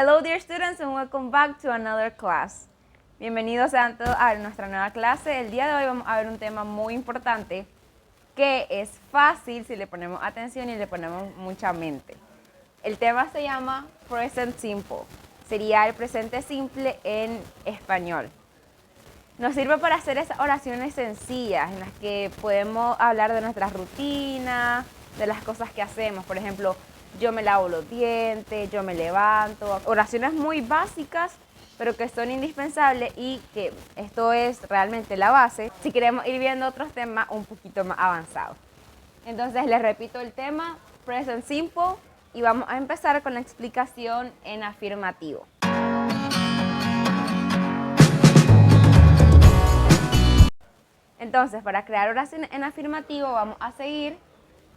Hello dear students and welcome back to another class. Bienvenidos sean todos a nuestra nueva clase. El día de hoy vamos a ver un tema muy importante que es fácil si le ponemos atención y le ponemos mucha mente. El tema se llama Present Simple. Sería el presente simple en español. Nos sirve para hacer esas oraciones sencillas en las que podemos hablar de nuestras rutinas, de las cosas que hacemos. Por ejemplo, yo me lavo los dientes, yo me levanto. Oraciones muy básicas, pero que son indispensables y que esto es realmente la base si queremos ir viendo otros temas un poquito más avanzados. Entonces les repito el tema, Present Simple, y vamos a empezar con la explicación en afirmativo. Entonces, para crear oraciones en afirmativo vamos a seguir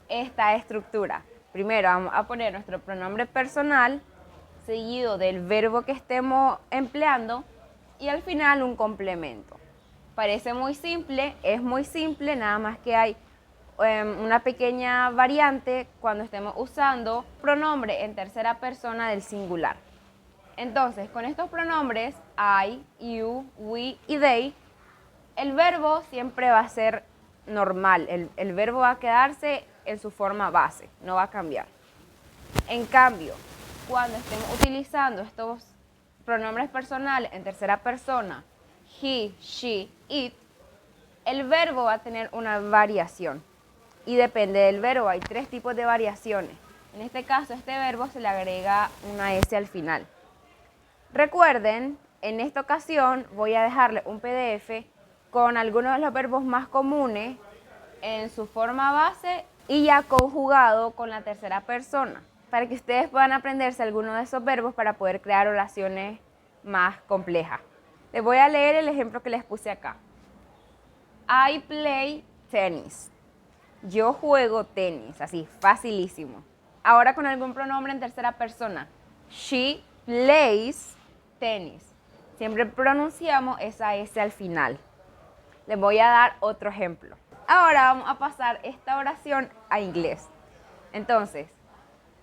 esta estructura. Primero vamos a poner nuestro pronombre personal, seguido del verbo que estemos empleando y al final un complemento. Parece muy simple, es muy simple, nada más que hay una pequeña variante cuando estemos usando pronombre en tercera persona del singular. Entonces, con estos pronombres, I, you, we y they, el verbo siempre va a ser normal, el verbo va a quedarse en su forma base, no va a cambiar. En cambio, cuando estemos utilizando estos pronombres personales en tercera persona, he, she, it, el verbo va a tener una variación. Y depende del verbo, hay 3 tipos de variaciones. En este caso, a este verbo se le agrega una S al final. Recuerden, en esta ocasión voy a dejarle un PDF con algunos de los verbos más comunes en su forma base y ya conjugado con la tercera persona, para que ustedes puedan aprenderse algunos de esos verbos para poder crear oraciones más complejas. Les voy a leer el ejemplo que les puse acá. I play tennis. Yo juego tenis, así, facilísimo. Ahora con algún pronombre en tercera persona. She plays tennis. Siempre pronunciamos esa S al final. Les voy a dar otro ejemplo. Ahora vamos a pasar esta oración a inglés. Entonces,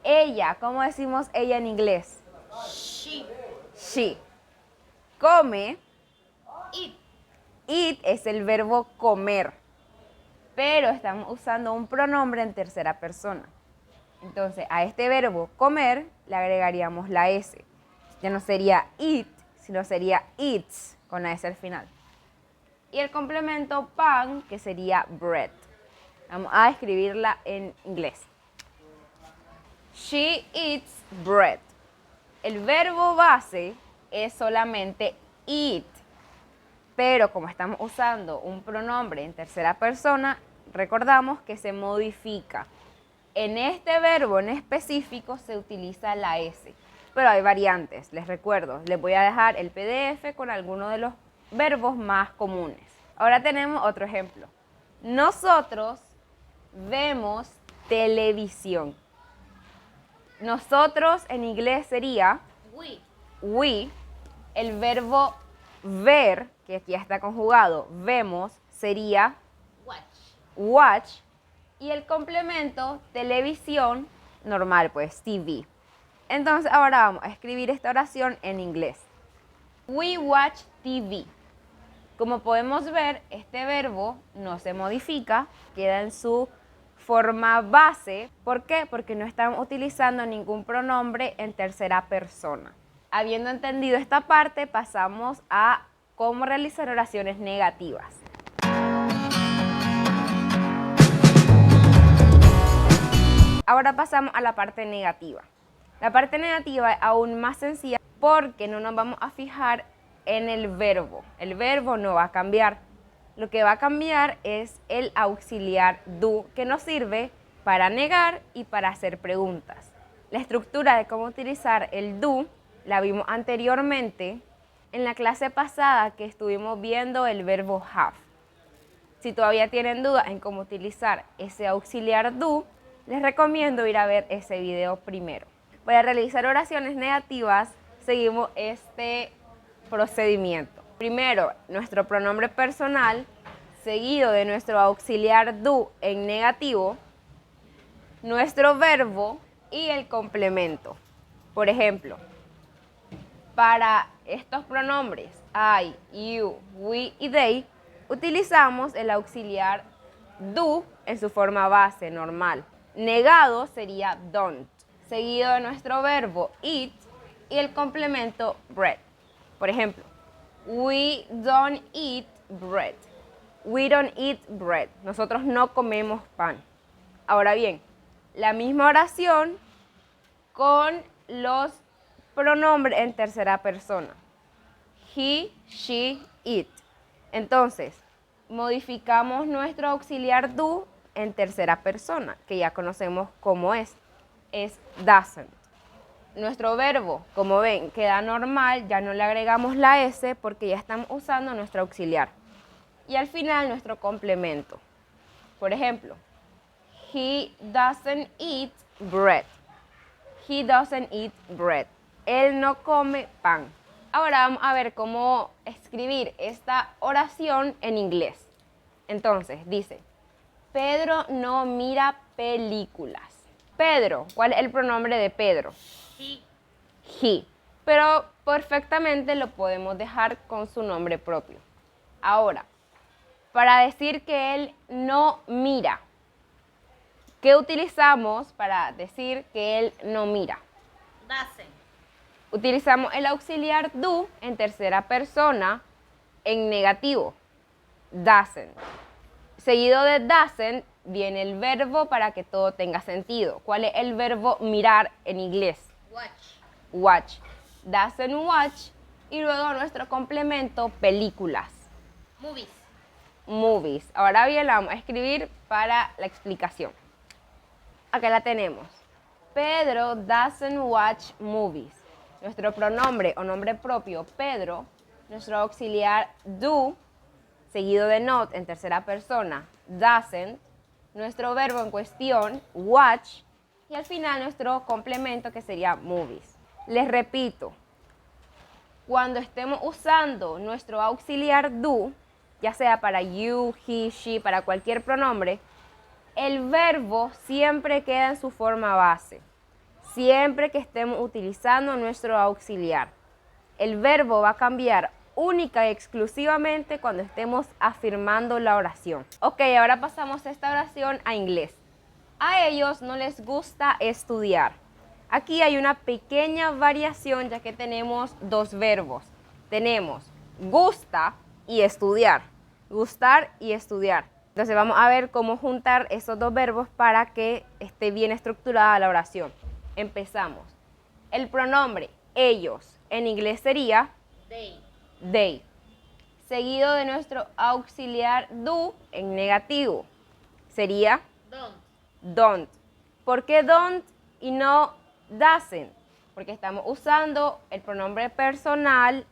ella, ¿cómo decimos ella en inglés? She. She. Come. Eat. Eat es el verbo comer. Pero estamos usando un pronombre en tercera persona. Entonces, a este verbo comer le agregaríamos la S. Ya no sería eat, sino sería eats con la S al final. Y el complemento pan, que sería bread. Vamos a escribirla en inglés. She eats bread. El verbo base es solamente eat. Pero como estamos usando un pronombre en tercera persona, recordamos que se modifica. En este verbo en específico se utiliza la S. Pero hay variantes, les recuerdo. Les voy a dejar el PDF con algunos de los verbos más comunes. Ahora tenemos otro ejemplo. Nosotros vemos televisión. Nosotros en inglés sería we. El verbo ver, que aquí ya está conjugado, vemos, sería watch. Y el complemento televisión, normal, pues TV. Entonces ahora vamos a escribir esta oración en inglés. We watch TV. Como podemos ver, este verbo no se modifica, queda en su forma base. ¿Por qué? Porque no estamos utilizando ningún pronombre en tercera persona. Habiendo entendido esta parte, pasamos a cómo realizar oraciones negativas. Ahora pasamos a la parte negativa. La parte negativa es aún más sencilla porque no nos vamos a fijar en el verbo. El verbo no va a cambiar. Lo que va a cambiar es el auxiliar do, que nos sirve para negar y para hacer preguntas. La estructura de cómo utilizar el do la vimos anteriormente en la clase pasada que estuvimos viendo el verbo have. Si todavía tienen dudas en cómo utilizar ese auxiliar do, les recomiendo ir a ver ese video primero. Para realizar oraciones negativas, seguimos este procedimiento. Primero, nuestro pronombre personal, seguido de nuestro auxiliar do en negativo, nuestro verbo y el complemento. Por ejemplo, Para estos pronombres I, you, we y they, utilizamos el auxiliar do en su forma base normal. Negado sería don't, seguido de nuestro verbo eat y el complemento bread. Por ejemplo, we don't eat bread. We don't eat bread. Nosotros no comemos pan. Ahora bien, la misma oración con los pronombres en tercera persona. He, she, it. Entonces, modificamos nuestro auxiliar do en tercera persona, que ya conocemos cómo es doesn't. Nuestro verbo, como ven, queda normal, ya no le agregamos la S porque ya estamos usando nuestro auxiliar. Y al final nuestro complemento. Por ejemplo, he doesn't eat bread. He doesn't eat bread. Él no come pan. Ahora vamos a ver cómo escribir esta oración en inglés. Entonces, dice, Pedro no mira películas. Pedro, ¿cuál es el pronombre de Pedro? He. He. Pero perfectamente lo podemos dejar con su nombre propio. Ahora, para decir que él no mira, ¿qué utilizamos para decir que él no mira? Doesn't. Utilizamos el auxiliar do en tercera persona en negativo, doesn't. Seguido de doesn't viene el verbo para que todo tenga sentido. ¿Cuál es el verbo mirar en inglés? Watch. Watch. Doesn't watch. Y luego nuestro complemento, películas. Movies. Movies. Ahora bien, la vamos a escribir para la explicación. Acá la tenemos. Pedro doesn't watch movies. Nuestro pronombre o nombre propio, Pedro. Nuestro auxiliar do, seguido de not en tercera persona, doesn't. Nuestro verbo en cuestión, watch. Y al final nuestro complemento que sería movies. Les repito, cuando estemos usando nuestro auxiliar do, ya sea para you, he, she, para cualquier pronombre, el verbo siempre queda en su forma base. Siempre que estemos utilizando nuestro auxiliar. El verbo va a cambiar única y exclusivamente cuando estemos afirmando la oración. Ok, ahora pasamos esta oración a inglés. A ellos no les gusta estudiar. Aquí hay una pequeña variación ya que tenemos dos verbos. Tenemos gusta y estudiar. Gustar y estudiar. Entonces vamos a ver cómo juntar esos dos verbos para que esté bien estructurada la oración. Empezamos. El pronombre ellos en inglés sería They. they. Seguido de nuestro auxiliar do en negativo. Sería Don't. don't. ¿Por qué don't y no doesn't? Porque estamos usando el pronombre personal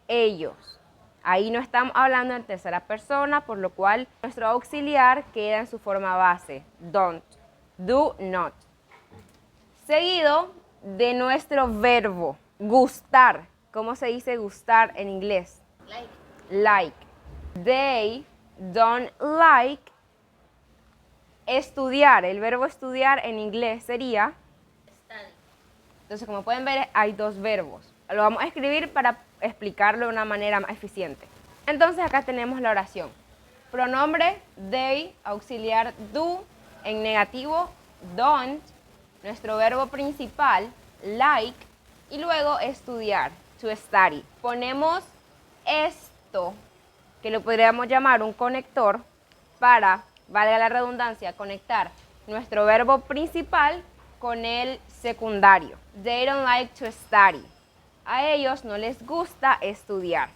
ellos. Ahí no estamos hablando en tercera persona, por lo cual nuestro auxiliar queda en su forma base. Don't. Do not. Seguido de nuestro verbo gustar. ¿Cómo se dice gustar en inglés? Like. Like. They don't like estudiar. El verbo estudiar en inglés sería. Study. Entonces, como pueden ver, hay dos verbos. Lo vamos a escribir para explicarlo de una manera más eficiente. Entonces, acá tenemos la oración. Pronombre they, auxiliar do, en negativo don't, nuestro verbo principal like y luego estudiar, to study. Ponemos esto, que lo podríamos llamar un conector, para, valga la redundancia, conectar nuestro verbo principal con el secundario. They don't like to study. A ellos no les gusta estudiar.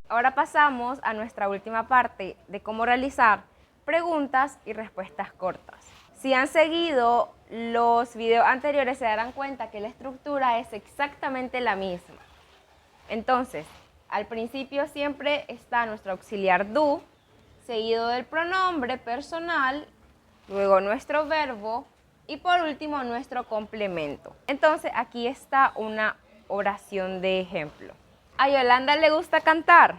Ahora pasamos a nuestra última parte de cómo realizar preguntas y respuestas cortas. Si han seguido los videos anteriores se darán cuenta que la estructura es exactamente la misma. Entonces, al principio siempre está nuestro auxiliar do, seguido del pronombre personal, luego nuestro verbo y por último nuestro complemento. Entonces, aquí está una oración de ejemplo. A Yolanda le gusta cantar.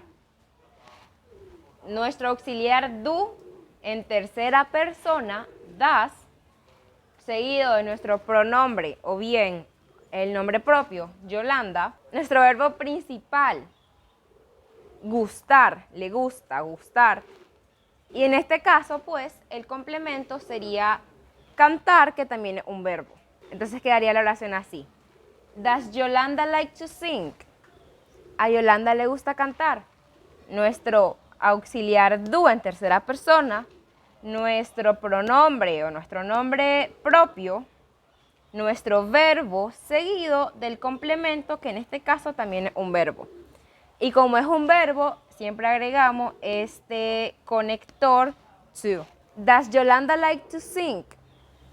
Nuestro auxiliar do en tercera persona, does, seguido de nuestro pronombre o bien el nombre propio, Yolanda, nuestro verbo principal, gustar, le gusta, gustar. Y en este caso, pues, el complemento sería cantar, que también es un verbo. Entonces quedaría la oración así. Does Yolanda like to sing? A Yolanda le gusta cantar. Nuestro auxiliar do en tercera persona, nuestro pronombre o nuestro nombre propio, nuestro verbo seguido del complemento, que en este caso también es un verbo. Y como es un verbo, siempre agregamos este conector to. Does Yolanda like to sing?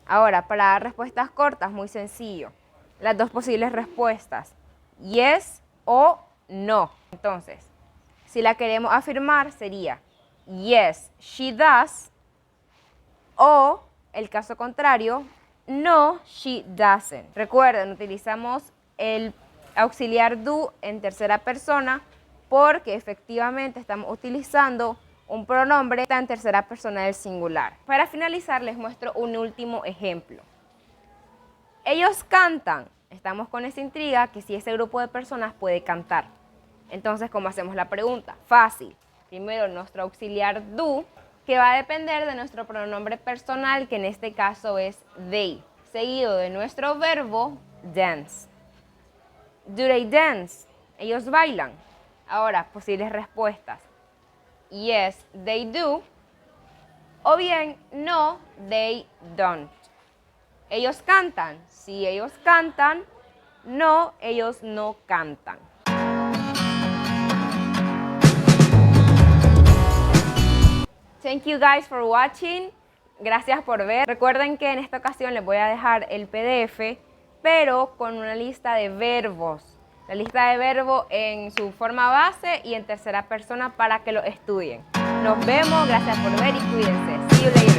Ahora, para dar respuestas cortas, muy sencillo. Las dos posibles respuestas, yes o no. Entonces, si la queremos afirmar, sería yes, she does, o el caso contrario, no, she doesn't. Recuerden, utilizamos el auxiliar do en tercera persona porque efectivamente estamos utilizando un pronombre en tercera persona del singular. Para finalizar, les muestro un último ejemplo. Ellos cantan. Estamos con esa intriga que si ese grupo de personas puede cantar. Entonces, ¿cómo hacemos la pregunta? Fácil. Primero, nuestro auxiliar do, que va a depender de nuestro pronombre personal, que en este caso es they, seguido de nuestro verbo dance. Do they dance? Ellos bailan. Ahora, posibles respuestas. Yes, they do. O bien, no, they don't. Ellos cantan. Sí, ellos cantan. No, ellos no cantan. Thank you guys for watching. Gracias por ver. Recuerden que en esta ocasión les voy a dejar el PDF, pero con una lista de verbos. La lista de verbos en su forma base y en tercera persona para que lo estudien. Nos vemos, gracias por ver y cuídense. See you later.